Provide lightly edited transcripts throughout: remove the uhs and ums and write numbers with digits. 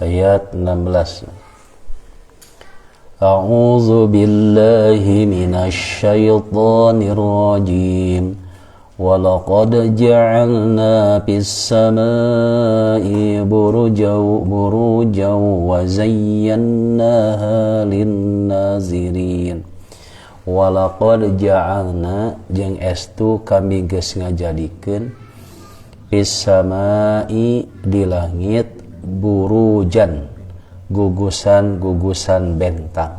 ayat 16. A'udzu billahi minasy syaithanir rajim. Walaqad ja'alna fis samaa'i burujan wa zayyannaha lin-nazirin. Walaqad ja'alna jeung estu kami geus ngajadikeun fis samaa'i di langit burujan gugusan bentang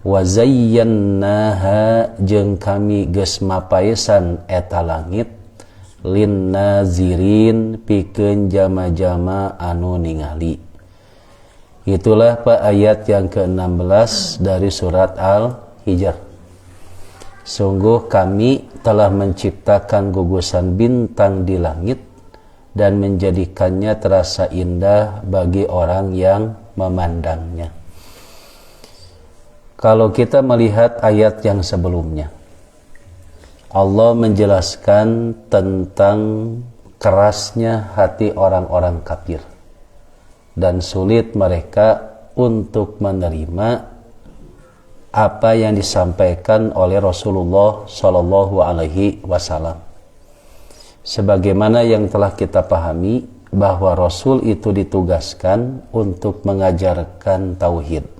wa zayyannaha jeung kami geus mapaesan eta langit lin nazirin pikeun jama-jama anu ningali. Itulah Pak ayat yang ke-16 dari surat Al-Hijr. Sungguh kami telah menciptakan gugusan bintang di langit dan menjadikannya terasa indah bagi orang yang memandangnya. Kalau kita melihat ayat yang sebelumnya, Allah menjelaskan tentang kerasnya hati orang-orang kafir dan sulit mereka untuk menerima apa yang disampaikan oleh Rasulullah Shallallahu Alaihi Wasallam. Sebagaimana yang telah kita pahami bahwa Rasul itu ditugaskan untuk mengajarkan tauhid.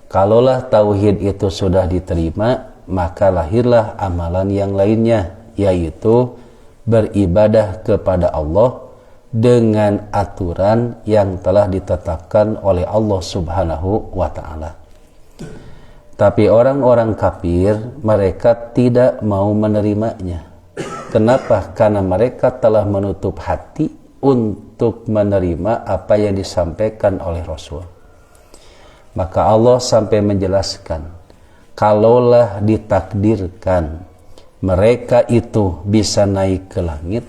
Kalaulah tauhid itu sudah diterima, maka lahirlah amalan yang lainnya, yaitu beribadah kepada Allah dengan aturan yang telah ditetapkan oleh Allah Subhanahu wa Ta'ala. Tapi orang-orang kafir, mereka tidak mau menerimanya. Kenapa? Karena mereka telah menutup hati untuk menerima apa yang disampaikan oleh Rasul. Maka Allah sampai menjelaskan, kalaulah ditakdirkan mereka itu bisa naik ke langit,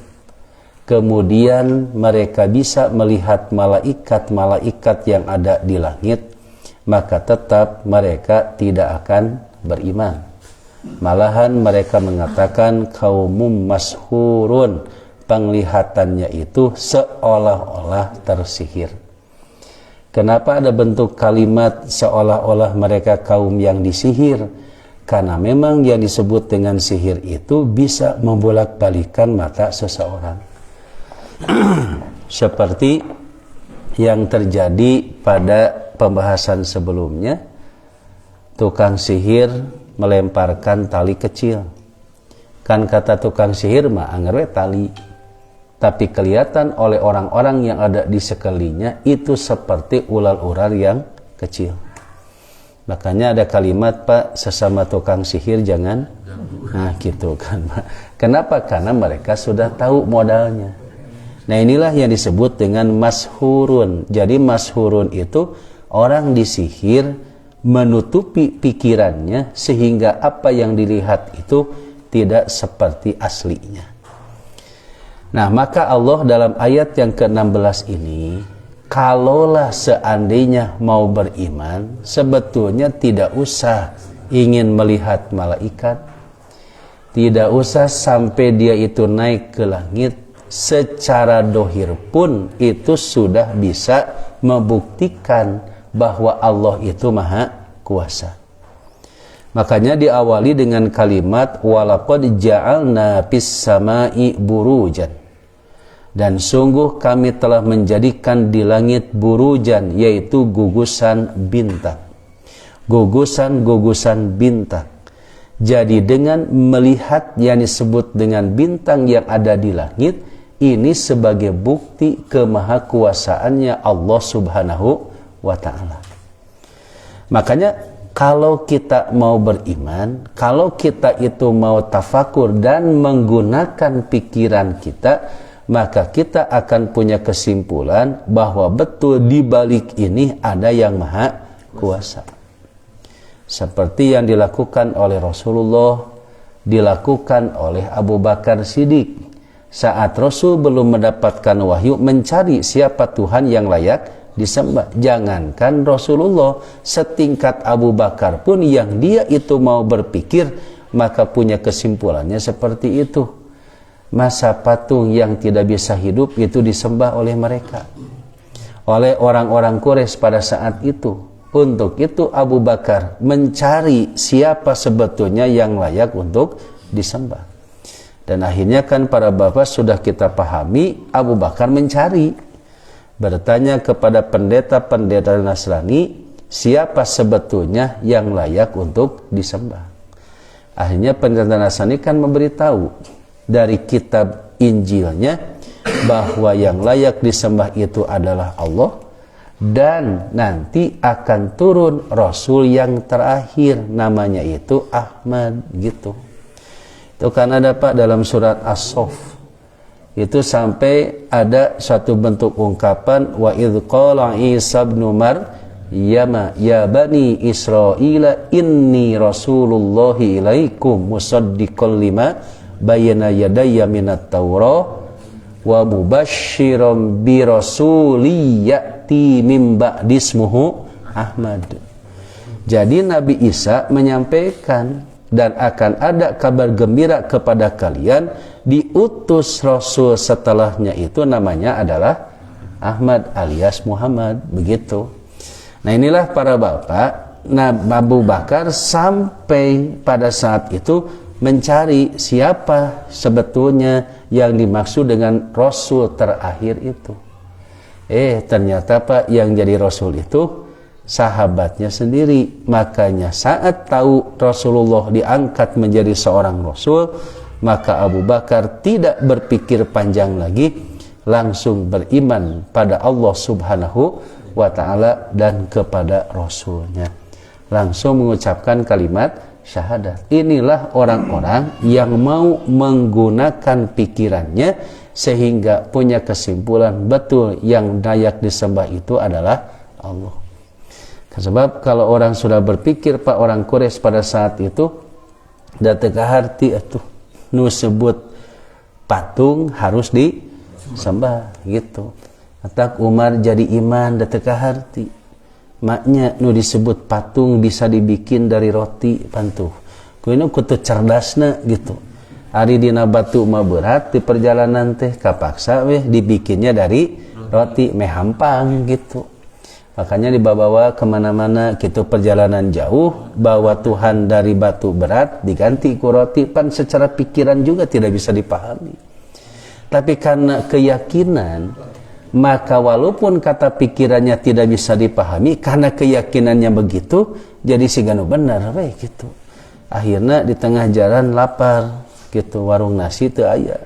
kemudian mereka bisa melihat malaikat-malaikat yang ada di langit, maka tetap mereka tidak akan beriman. Malahan mereka mengatakan kaumum mashurun, penglihatannya itu seolah-olah tersihir. Kenapa ada bentuk kalimat seolah-olah mereka kaum yang disihir? Karena memang yang disebut dengan sihir itu bisa membolak-balikan mata seseorang. Seperti yang terjadi pada pembahasan sebelumnya, tukang sihir melemparkan tali kecil. Kan kata tukang sihir mah anggar we tali. Tapi kelihatan oleh orang-orang yang ada di sekelilingnya itu seperti ular-ular yang kecil. Makanya ada kalimat, Pak, sesama tukang sihir jangan. Nah gitu kan Pak. Kenapa? Karena mereka sudah tahu modalnya. Nah inilah yang disebut dengan mashurun. Jadi mashurun itu orang disihir menutupi pikirannya sehingga apa yang dilihat itu tidak seperti aslinya. Nah, maka Allah dalam ayat yang ke-16 ini, kalaulah seandainya mau beriman, sebetulnya tidak usah ingin melihat malaikat, tidak usah sampai dia itu naik ke langit, secara dohir pun itu sudah bisa membuktikan bahwa Allah itu maha kuasa. Makanya diawali dengan kalimat walaqad ja'alna fis samaa'i burujan. Dan sungguh kami telah menjadikan di langit burujan, yaitu gugusan bintang. Gugusan bintang. Jadi dengan melihat yang disebut dengan bintang yang ada di langit, ini sebagai bukti kemahakuasaannya Allah Subhanahu wa Ta'ala. Makanya kalau kita mau beriman, kalau kita itu mau tafakur dan menggunakan pikiran kita, maka kita akan punya kesimpulan bahwa betul di balik ini ada yang maha kuasa. Seperti yang dilakukan oleh Rasulullah, dilakukan oleh Abu Bakar Siddiq. Saat Rasul belum mendapatkan wahyu mencari siapa Tuhan yang layak disembah. Jangankan Rasulullah, setingkat Abu Bakar pun yang dia itu mau berpikir, maka punya kesimpulannya seperti itu. Masa patung yang tidak bisa hidup itu disembah oleh mereka. oleh orang-orang Quraisy pada saat itu. Untuk itu Abu Bakar mencari siapa sebetulnya yang layak untuk disembah. Dan akhirnya kan para bapak sudah kita pahami, Abu Bakar mencari, bertanya kepada pendeta-pendeta Nasrani, siapa sebetulnya yang layak untuk disembah. Akhirnya pendeta Nasrani kan memberitahu dari kitab Injilnya bahwa yang layak disembah itu adalah Allah, dan nanti akan turun Rasul yang terakhir, namanya itu Ahmad, gitu. Itu kan ada Pak dalam surat As-Saff. Itu sampai ada suatu bentuk ungkapan, wa idh qala Isa ibn Maryam ya bani Israila inni rasulullahi ilaikum musaddiqan lima bayna yadayya minat Taurah wa mubasysyiran bi rasulin ya'ti min ba'di ismuhu Ahmad. Jadi Nabi Isa menyampaikan, dan akan ada kabar gembira kepada kalian, diutus Rasul setelahnya itu namanya adalah Ahmad alias Muhammad, begitu. Nah inilah para bapak, Abu Bakar sampai pada saat itu mencari siapa sebetulnya yang dimaksud dengan Rasul terakhir itu. Ternyata Pak, yang jadi Rasul itu sahabatnya sendiri. Makanya saat tahu Rasulullah diangkat menjadi seorang Rasul, maka Abu Bakar tidak berpikir panjang lagi, langsung beriman pada Allah Subhanahu wa ta'ala dan kepada Rasulnya, langsung mengucapkan kalimat syahadat. Inilah orang-orang yang mau menggunakan pikirannya sehingga punya kesimpulan betul yang layak disembah itu adalah Allah. Sebab kalau orang sudah berpikir Pak, orang Quraisy pada saat itu datang ke hati itu nu sebut patung harus disembah, gitu. Atak Umar jadi iman datang ke hati, maknya nu disebut patung bisa dibikin dari roti pantuh. Kuino kutu cerdasna, gitu. Ari dina batu mah berat, di perjalanan teh kapaksa weh dibikinnya dari roti mehampang, gitu. Makanya dibawa kemana-mana gitu, perjalanan jauh, bawa Tuhan dari batu berat diganti ku roti, pan secara pikiran juga tidak bisa dipahami. Tapi karena keyakinan, maka walaupun kata pikirannya tidak bisa dipahami, karena keyakinannya begitu, jadi siganu benar we, gitu. Akhirnya di tengah jalan lapar, gitu, warung nasi teu aya.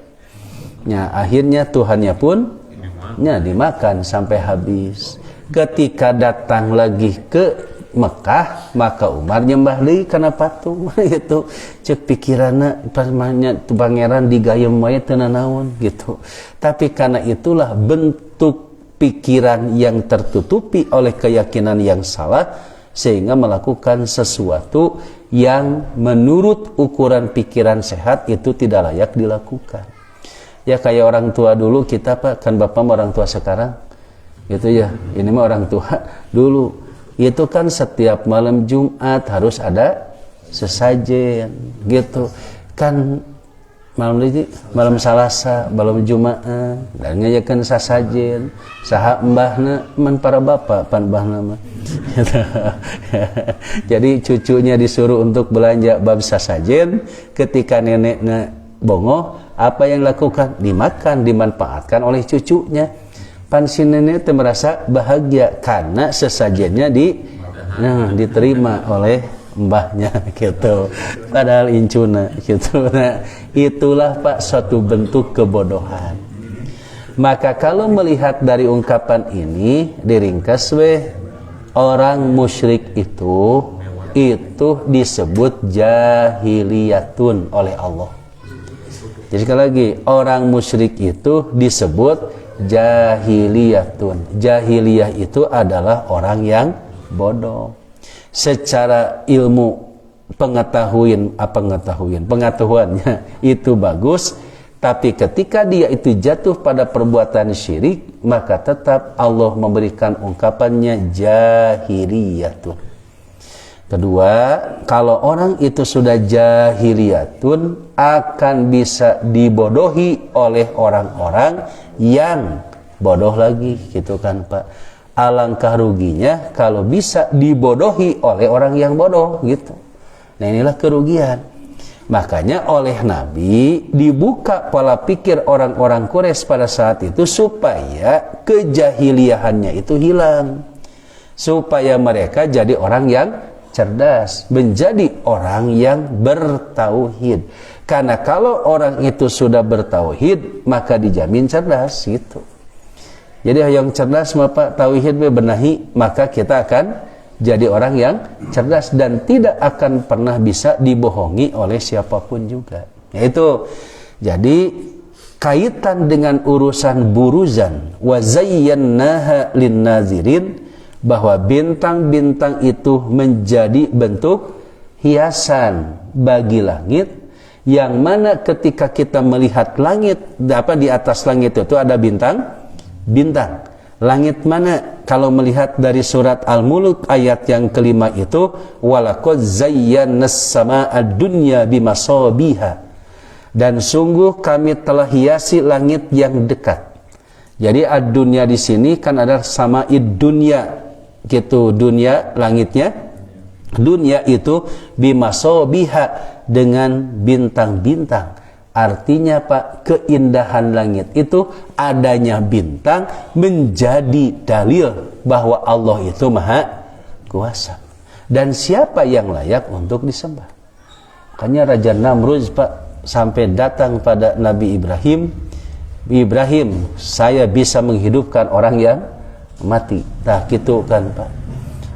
Nya akhirnya Tuhannya pun nya dimakan sampai habis. Ketika datang lagi ke Mekah, maka Umar nyembah deui kana patung gitu. Cek pikiranna pangeran digayem wae teu nanaon, gitu. Tapi karena itulah bentuk pikiran yang tertutupi oleh keyakinan yang salah, sehingga melakukan sesuatu yang menurut ukuran pikiran sehat itu tidak layak dilakukan. Ya kayak orang tua dulu kita Pak, kan Bapak orang tua sekarang gitu ya, ini mah orang tua dulu itu kan setiap malam Jumat harus ada sesajen, gitu kan. Malam Salasa, malam Jumat dan ngajakeun sasajen saha embahna man para bapak pan mbahna mah. Jadi cucunya disuruh untuk belanja bab sasajen, ketika neneknya bongoh, apa yang lakukan? Dimakan, dimanfaatkan oleh cucunya. Pan si nenek teh merasa bahagia karena sesajennya diterima oleh mbahnya, gitu. Padahal incuna, gitu. Nah, itulah Pak suatu bentuk kebodohan. Maka kalau melihat dari ungkapan ini, diringkas orang musyrik itu disebut jahiliyatun oleh Allah. Jadi sekali lagi, orang musyrik itu disebut jahiliyatun. Jahiliyah itu adalah orang yang bodoh. Secara ilmu pengetahuannya itu bagus, tapi ketika dia itu jatuh pada perbuatan syirik, maka tetap Allah memberikan ungkapannya jahiliyatun. Kedua, kalau orang itu sudah jahiliyatun, akan bisa dibodohi oleh orang-orang yang bodoh lagi, gitu kan Pak. alangkah ruginya kalau bisa dibodohi oleh orang yang bodoh gitu. Nah inilah kerugian. Makanya oleh Nabi dibuka pola pikir orang-orang Quraisy pada saat itu supaya kejahiliahannya itu hilang, supaya mereka jadi orang yang cerdas, menjadi orang yang bertauhid. Karena kalau orang itu sudah bertauhid maka dijamin cerdas gitu. Jadi yang cerdas Bapak tauhid benahi, maka kita akan jadi orang yang cerdas dan tidak akan pernah bisa dibohongi oleh siapapun juga. Yaitu jadi kaitan dengan urusan buruzan wa zayyannaha lin-nazirin, bahwa bintang-bintang itu menjadi bentuk hiasan bagi langit, yang mana ketika kita melihat langit, di atas langit itu ada bintang. Langit mana? Kalau melihat dari surat Al-Mulk ayat yang kelima itu, walaqad zayyannas sama'ad dunya bimasabiha, dan sungguh kami telah hiasi langit yang dekat. Jadi ad-dunya di sini kan ada sama'id dunya gitu, dunia langitnya, dunia itu bimasabiha dengan bintang-bintang. Artinya Pak, keindahan langit itu adanya bintang menjadi dalil bahwa Allah itu maha kuasa. Dan siapa yang layak untuk disembah? Makanya Raja Namrud Pak sampai datang pada Nabi Ibrahim, Ibrahim, saya bisa menghidupkan orang yang mati. Nah gitu kan Pak.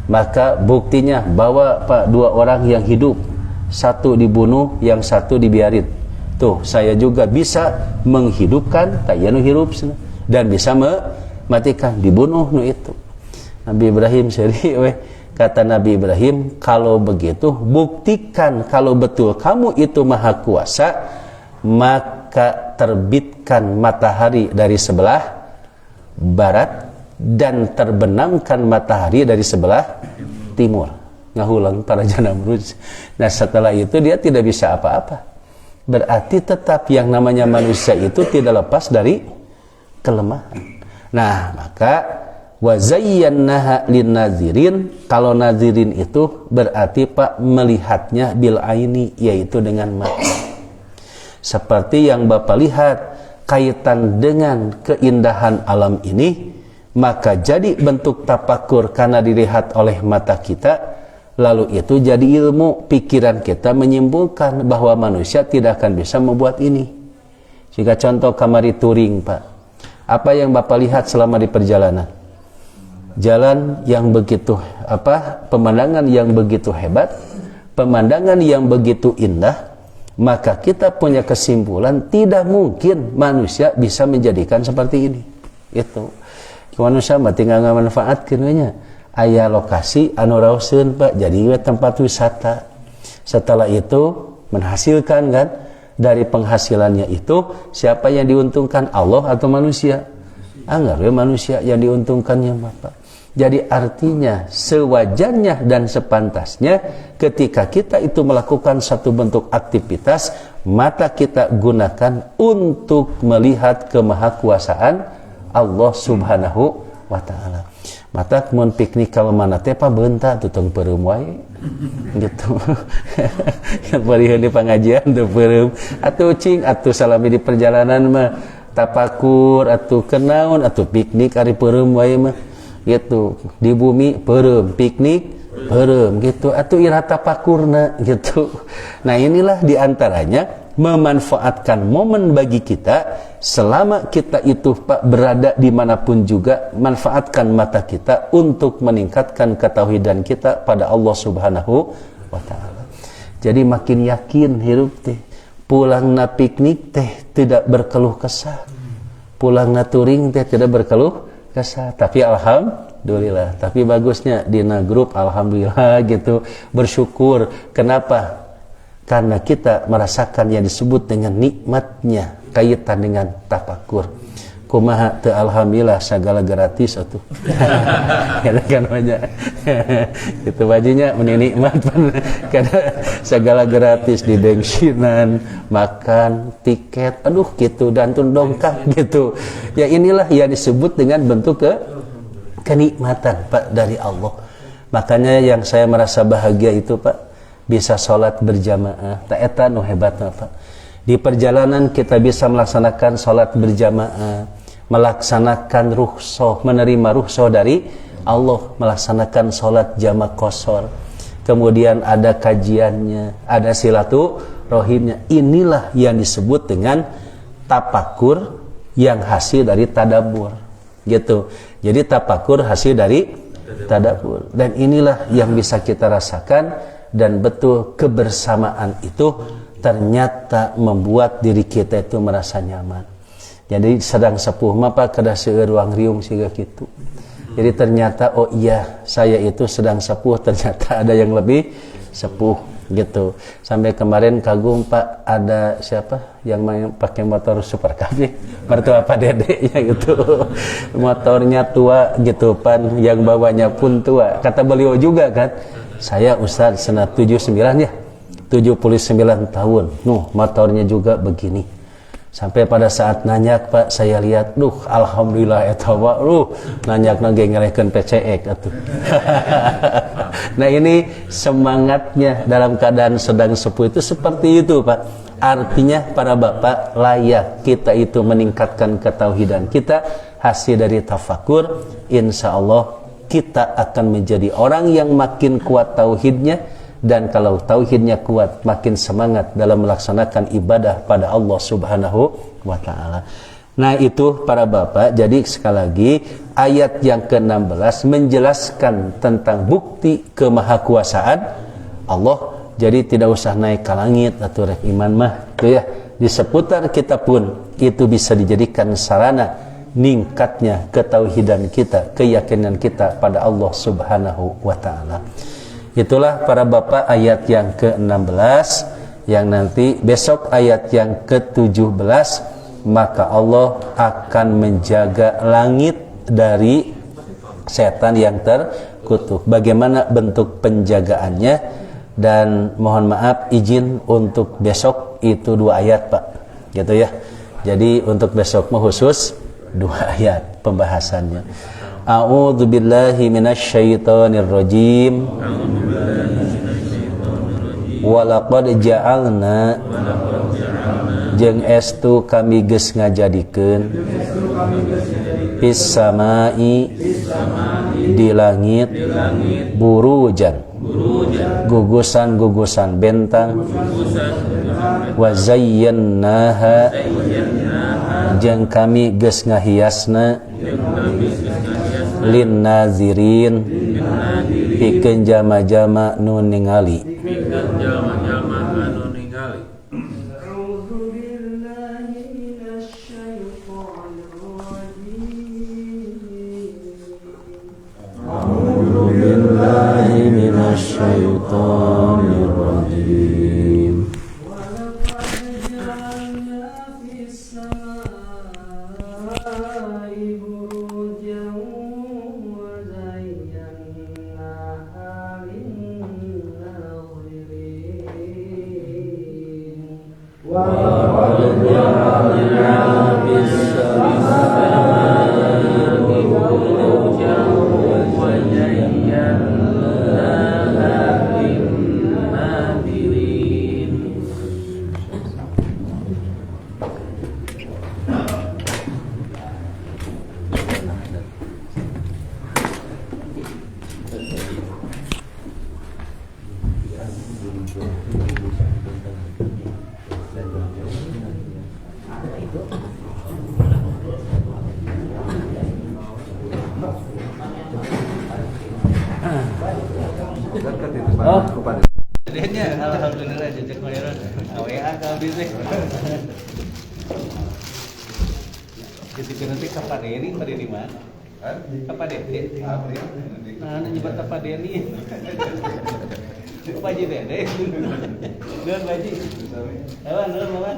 Maka buktinya bawa Pak dua orang yang hidup, satu dibunuh, yang satu dibiarin. Tuh, saya juga bisa menghidupkan tayanu hirup dan bisa mematikan, dibunuh nu itu. Nabi Ibrahim seri kata Nabi Ibrahim, kalau begitu buktikan kalau betul kamu itu maha kuasa, maka terbitkan matahari dari sebelah barat dan terbenamkan matahari dari sebelah timur. Ngahulang para Namrud. Nah setelah itu dia tidak bisa apa-apa. Berarti tetap yang namanya manusia itu tidak lepas dari kelemahan. Nah, maka wa zayyannaha lin-nazirin, kalau nazirin itu berarti Pak melihatnya bil aini, yaitu dengan mata. Seperti yang Bapak lihat kaitan dengan keindahan alam ini, maka jadi bentuk tapakur karena dilihat oleh mata kita. Lalu itu jadi ilmu, pikiran kita menyimpulkan bahwa manusia tidak akan bisa membuat ini. Jika contoh kamari touring Pak, apa yang Bapak lihat selama di perjalanan? Jalan yang begitu pemandangan yang begitu hebat, pemandangan yang begitu indah, maka kita punya kesimpulan tidak mungkin manusia bisa menjadikan seperti ini. Itu manusia mah tinggal ngamanfaatkeunnya. Aya lokasi anu raoseun Pak, jadi tempat wisata. Setelah itu menghasilkan kan, dari penghasilannya itu siapa yang diuntungkan, Allah atau manusia? Anggar manusia yang diuntungkannya Bapak. Jadi artinya sewajarnya dan sepantasnya ketika kita itu melakukan satu bentuk aktivitas, mata kita gunakan untuk melihat kemahakuasaan Allah Subhanahu wa ta'ala. Mata kemun piknik kalau mana teh Pak beunta tutong peureum wae gitu. Yang bariheun di pengajian teu peureum, atuh cing atuh salami di perjalanan mah tapakur atuh kenaon atuh piknik ari peureum wae mah gitu. Di bumi peureum, piknik peureum gitu, atuh ira tapakurna gitu. Nah inilah diantaranya memanfaatkan momen bagi kita selama kita itu Pak berada dimanapun juga, manfaatkan mata kita untuk meningkatkan ketauhidan kita pada Allah Subhanahu wa ta'ala. Jadi makin yakin hirup teh, pulang na piknik teh tidak berkeluh kesah, pulang na touring teh tidak berkeluh kesah. Tapi alhamdulillah, tapi bagusnya dina grup alhamdulillah gitu, bersyukur. Kenapa? Karena kita merasakan yang disebut dengan nikmatnya kaitan dengan tafakur. Kumaha teu alhamdulillah segala gratis atuh. Kada kan banyak. Itu bajunya meni nikmat karena segala gratis, di bensinan, makan, tiket, aduh gitu, dan dongkak gitu. Ya inilah yang disebut dengan bentuk kenikmatan Pak dari Allah. Makanya yang saya merasa bahagia itu Pak, bisa sholat berjamaah. Tak eta nu hebatna Pak. Di perjalanan kita bisa melaksanakan sholat berjamaah, melaksanakan rukhsah, menerima rukhsah dari Allah, melaksanakan sholat jamaah qashar. Kemudian ada kajiannya, ada silaturahimnya. Inilah yang disebut dengan tafakur yang hasil dari tadabbur, gitu. Jadi tafakur hasil dari tadabbur, dan inilah yang bisa kita rasakan. Dan betul kebersamaan itu ternyata membuat diri kita itu merasa nyaman. Jadi sedang sepuh mah Pak kada seueur ruang riung siga kitu. Jadi ternyata oh iya saya itu sedang sepuh, ternyata ada yang lebih sepuh gitu. Sampai kemarin kagum Pak, ada siapa yang main pakai motor super cafe, mertua Pak Dede ya gitu. Motornya tua gitu Pan, yang bawanya pun tua. Kata beliau juga kan, saya Ustaz senat 79 ya, 79 tahun. Motornya juga begini. Sampai pada saat nanyak Pak, saya lihat, alhamdulillah eta nanyak nage ngelehkeun PCX atuh. Nah ini semangatnya dalam keadaan sedang sepuh itu seperti itu Pak. Artinya para bapak, layak kita itu meningkatkan ketauhidan kita hasil dari tafakur. Insya Allah kita akan menjadi orang yang makin kuat tauhidnya. Dan kalau tauhidnya kuat, makin semangat dalam melaksanakan ibadah pada Allah Subhanahu wa ta'ala. Nah itu para bapak, jadi sekali lagi ayat yang ke-16 menjelaskan tentang bukti kemahakuasaan Allah. Jadi tidak usah naik ke langit atau rek iman mah itu ya. Di seputar kita pun itu bisa dijadikan sarana ningkatnya ketauhidan kita, keyakinan kita pada Allah Subhanahu wa ta'ala. Itulah para bapak ayat yang ke-16, yang nanti besok ayat yang ke-17, maka Allah akan menjaga langit dari setan yang terkutuk. Bagaimana bentuk penjagaannya? Dan mohon maaf izin untuk besok itu 2 ayat Pak, gitu ya. Jadi untuk besok khusus 2 ayat pembahasannya. A'udzu billahi minasyaitonir rajim. Walaqad ja'alna jeung estu kami geus ngajadikeun fis samai di langit burujan gugusan-gugusan bentang wa zayyannaha jeung kami geus ngahiasna lin nazirin pikeun jama-jama nu ningali. A'udzu billahi minasyaitonir rajim. Alhamdulillah jejak mayoran. WA ka abdi teh. Dititipkeun teh ka Pak Deni, Pak Deni mana? Ka Pak Deni. Nah, nyebat ka Pak Deni. Pak Haji Dede. Nuhun Pak Haji. Awan, nuhun Maman.